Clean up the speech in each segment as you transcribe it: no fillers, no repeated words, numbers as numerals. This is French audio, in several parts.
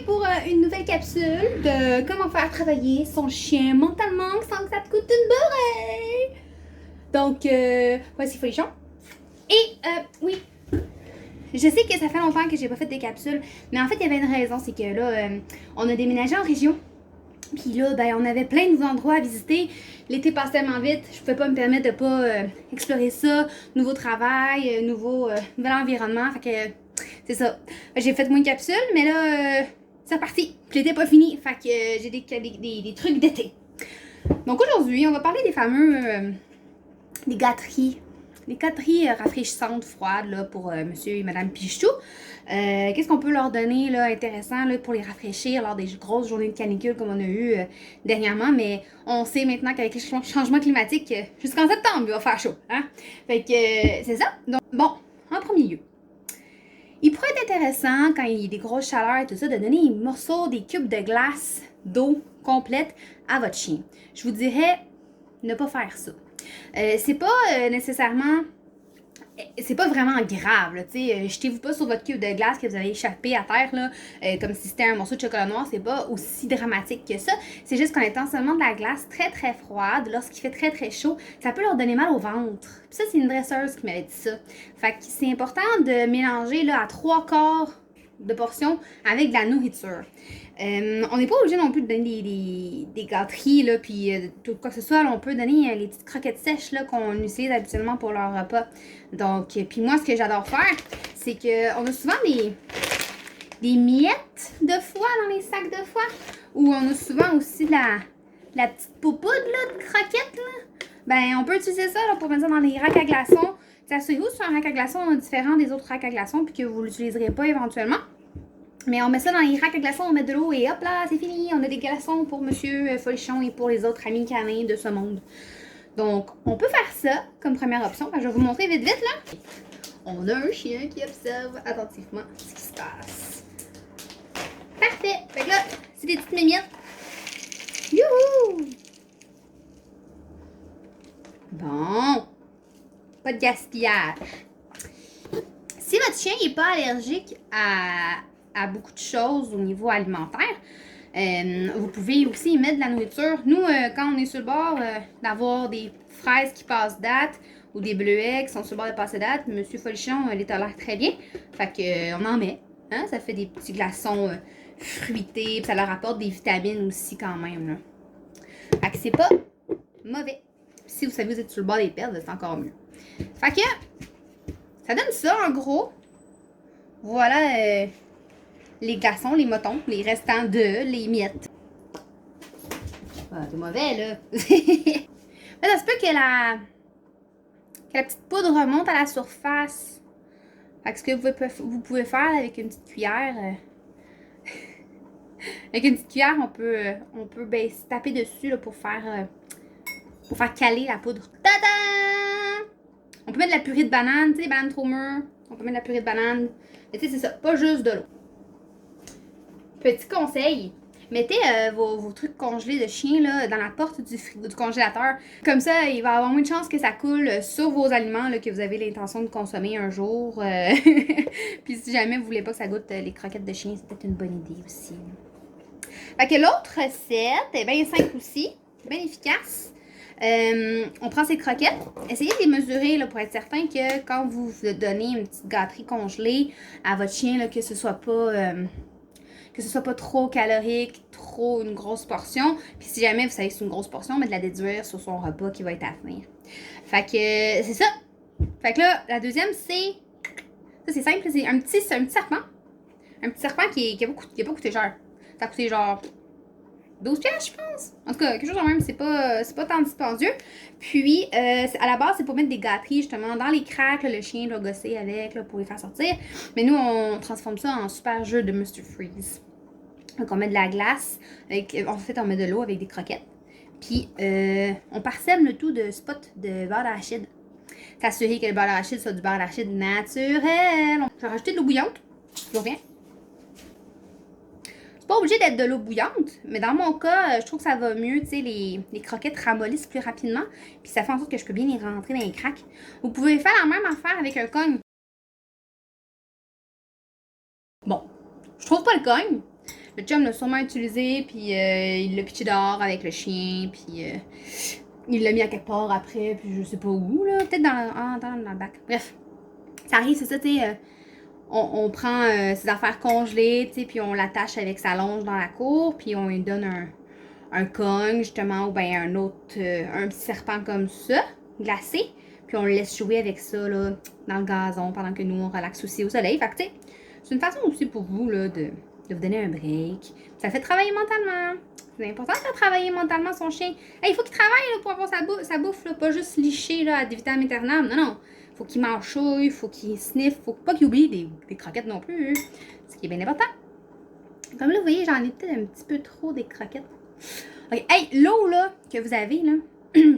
pour une nouvelle capsule de comment faire travailler son chien mentalement sans que ça te coûte une beurrée. Donc, voici Folichon. Et, oui, je sais que ça fait longtemps que j'ai pas fait des capsules, mais en fait, il y avait une raison, c'est que là, on a déménagé en région. Puis là, ben, on avait plein de nouveaux endroits à visiter. L'été passe tellement vite, je pouvais pas me permettre de pas explorer ça. Nouveau travail, nouvel environnement. Fait que c'est ça. J'ai fait moins de capsules, mais là, c'est reparti. Puis l'été pas fini. Fait que j'ai des trucs d'été. Donc aujourd'hui, on va parler des fameux des gâteries. Les gâteries rafraîchissantes, froides là, pour monsieur et madame Pichou. Qu'est-ce qu'on peut leur donner là, intéressant là, pour les rafraîchir lors des grosses journées de canicule comme on a eu dernièrement. Mais on sait maintenant qu'avec les changements climatiques, jusqu'en septembre, il va faire chaud. Hein? Fait que c'est ça. Donc, bon, en premier lieu, il pourrait être intéressant, quand il y a des grosses chaleurs et tout ça, de donner des morceaux, des cubes de glace, d'eau complète à votre chien. Je vous dirais, ne pas faire ça. C'est pas nécessairement... C'est pas vraiment grave, là, tu sais, jetez-vous pas sur votre cube de glace que vous avez échappé à terre, là, comme si c'était un morceau de chocolat noir, c'est pas aussi dramatique que ça. C'est juste qu'en étant seulement de la glace très très froide, lorsqu'il fait très très chaud, ça peut leur donner mal au ventre. Puis ça, c'est une dresseuse qui m'avait dit ça. Fait que c'est important de mélanger, là, à 3/4 de portion avec de la nourriture. On n'est pas obligé non plus de donner des gâteries, là, puis tout quoi que ce soit. Là, on peut donner les petites croquettes sèches là, qu'on utilise habituellement pour leur repas. Donc, puis moi, ce que j'adore faire, c'est qu'on a souvent des miettes de foie dans les sacs de foie. Ou on a souvent aussi de la petite poupoudre là, de croquettes. Là. Ben, on peut utiliser ça là, pour mettre ça dans les racks à glaçons. Assurez-vous que c'est un rack à glaçons différent des autres racks à glaçons puis que vous ne l'utiliserez pas éventuellement. Mais on met ça dans les racks à glaçons, on met de l'eau et hop là, c'est fini. On a des glaçons pour monsieur Folichon et pour les autres amis canins de ce monde. Donc, on peut faire ça comme première option. Enfin, je vais vous montrer vite là. On a un chien qui observe attentivement ce qui se passe. Parfait. Fait que là, c'est des petites mimiettes. Youhou! Bon. Pas de gaspillage. Si votre chien n'est pas allergique à beaucoup de choses au niveau alimentaire, vous pouvez aussi y mettre de la nourriture. Nous, quand on est sur le bord d'avoir des fraises qui passent date ou des bleuets qui sont sur le bord de passer date, monsieur Folichon les tolère très bien. Fait qu'on en met. Hein? Ça fait des petits glaçons fruités. Puis ça leur apporte des vitamines aussi quand même. Là. Fait que c'est pas mauvais. Si vous savez que vous êtes sur le bord des perdre, c'est encore mieux. Fait que ça donne ça en gros. Voilà les glaçons, les motons, les restants les miettes. Ah, c'est mauvais, là. Là, ça se peut que la petite poudre remonte à la surface. Fait que ce que vous pouvez faire avec une petite cuillère, avec une petite cuillère, on peut ben, se taper dessus là, pour faire caler la poudre. Tada! On peut mettre de la purée de banane, tu sais, les bananes trop mûres. On peut mettre de la purée de banane. Mais tu sais, c'est ça, pas juste de l'eau. Petit conseil, mettez vos trucs congelés de chien là, dans la porte du congélateur. Comme ça, il va y avoir moins de chances que ça coule sur vos aliments là, que vous avez l'intention de consommer un jour. Puis si jamais vous voulez pas que ça goûte les croquettes de chien, c'est peut-être une bonne idée aussi. Fait que l'autre recette est bien simple aussi, bien efficace. On prend ces croquettes, essayez de les mesurer là, pour être certain que quand vous donnez une petite gâterie congelée à votre chien, là, que ce soit pas trop calorique, trop une grosse portion. Puis si jamais vous savez que c'est une grosse portion, mais de la déduire sur son repas qui va être à venir. Fait que c'est ça. Fait que là, la deuxième, c'est... Ça, c'est simple, c'est un petit serpent. Un petit serpent qui a pas coûté cher. Ça a coûté genre 12 piastres, je pense. En tout cas, quelque chose de même, c'est pas tant dispendieux. Puis, à la base, c'est pour mettre des gâteries, justement, dans les craques. Là, le chien doit gosser avec là, pour les faire sortir. Mais nous, on transforme ça en super jeu de Mr. Freeze. Donc, on met de la glace. En fait, on met de l'eau avec des croquettes. Puis, on parsème le tout de spots de beurre d'arachide. S'assurer que le beurre d'arachide soit du beurre d'arachide naturel. Je vais rajouter de l'eau bouillante. Je reviens. Pas obligé d'être de l'eau bouillante, mais dans mon cas, je trouve que ça va mieux, tu sais, les croquettes ramollissent plus rapidement, puis ça fait en sorte que je peux bien les rentrer dans les craques. Vous pouvez faire la même affaire avec un cogne. Bon, je trouve pas le cogne, Le chum l'a sûrement utilisé, puis il l'a pitché dehors avec le chien, puis il l'a mis à quelque part après, puis je sais pas où, là. Peut-être dans le bac. Bref, ça arrive, c'est ça, tu sais. On prend ses affaires congelées, tu sais, puis on l'attache avec sa longe dans la cour, puis on lui donne un cogne, justement, ou bien un autre, un petit serpent comme ça, glacé, puis on le laisse jouer avec ça, là, dans le gazon, pendant que nous, on relaxe aussi au soleil. Fait que, tu sais, c'est une façon aussi pour vous, là, de vous donner un break. Ça fait travailler mentalement. C'est important de faire travailler mentalement son chien. Hey, il faut qu'il travaille, là, pour avoir sa bouffe, là, pas juste licher, là, à des vitam aeternam. Non, non. Faut qu'il mâchouille, faut qu'il sniffe, faut pas qu'il oublie des croquettes non plus. Ce qui est bien important. Comme là, vous voyez, j'en ai peut-être un petit peu trop des croquettes. Ok, hey, l'eau, là, que vous avez, là,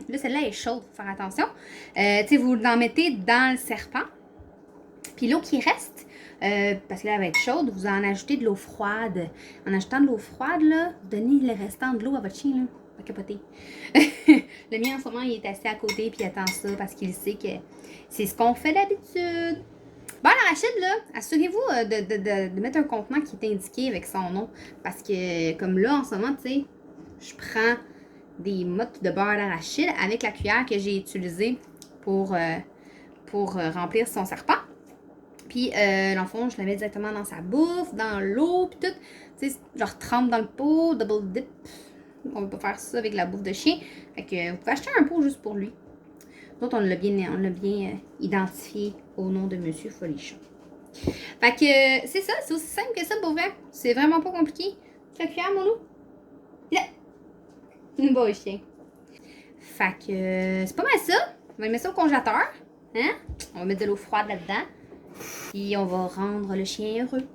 là, celle-là est chaude, faut faire attention. Tu sais, vous l'en mettez dans le serpent. Puis l'eau qui reste, parce que là, elle va être chaude, vous en ajoutez de l'eau froide. En ajoutant de l'eau froide, là, vous donnez le restant de l'eau à votre chien, là. Pas capoter. Le mien, en ce moment, il est assis à côté, puis il attend ça, parce qu'il sait que c'est ce qu'on fait d'habitude. Bon, l'arachide, là, assurez-vous de mettre un contenant qui est indiqué avec son nom. Parce que, comme là, en ce moment, tu sais, je prends des mottes de beurre d'arachide avec la cuillère que j'ai utilisée pour remplir son serpent. Puis, dans le fond, je la mets directement dans sa bouffe, dans l'eau, puis tout. Tu sais, je retrempe dans le pot, double dip. On peut pas faire ça avec la bouffe de chien. Fait que vous pouvez acheter un pot juste pour lui. D'autres, on l'a bien identifié au nom de Monsieur Folichon. Fait que c'est ça, c'est aussi simple que ça pour vrai. C'est vraiment pas compliqué. Tu la cuillère, mon loup? Là! Une beau chien. Fait que c'est pas mal ça. On va mettre ça au congélateur. Hein? On va mettre de l'eau froide là-dedans. Puis on va rendre le chien heureux.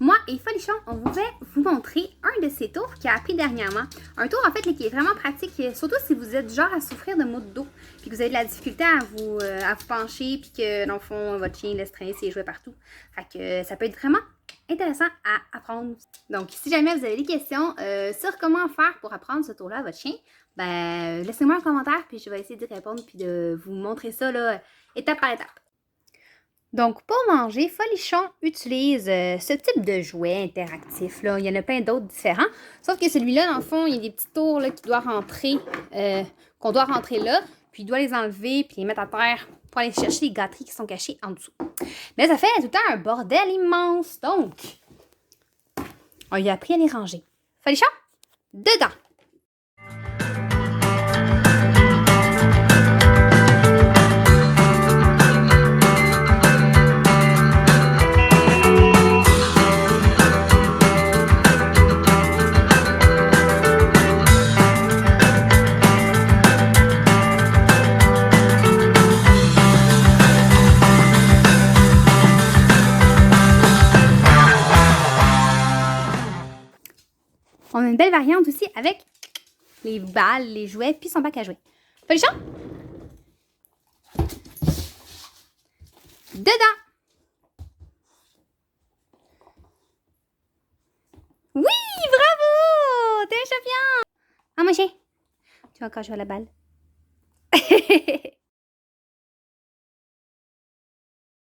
Moi et Folichon, on voulait vous montrer un de ces tours qu'il a appris dernièrement. Un tour, en fait, qui est vraiment pratique, surtout si vous êtes du genre à souffrir de maux de dos, puis que vous avez de la difficulté à vous pencher, puis que, dans le fond, votre chien laisse traîner ses jouets partout. Fait que ça peut être vraiment intéressant à apprendre. Donc, si jamais vous avez des questions sur comment faire pour apprendre ce tour-là à votre chien, ben, laissez-moi un commentaire, puis je vais essayer d'y répondre, puis de vous montrer ça, là, étape par étape. Donc, pour manger, Folichon utilise ce type de jouet interactif. Là. Il y en a plein d'autres différents. Sauf que celui-là, dans le fond, il y a des petits tours là, qu'on doit rentrer là. Puis, il doit les enlever puis les mettre à terre pour aller chercher les gâteries qui sont cachées en dessous. Mais ça fait tout le temps un bordel immense. Donc, on lui a appris à les ranger. Folichon, dedans! On a une belle variante aussi avec les balles, les jouets, puis son bac à jouets. Folichon? Dedans! Oui! Bravo! T'es un champion! Ah, mon chien! Tu vas encore jouer à la balle.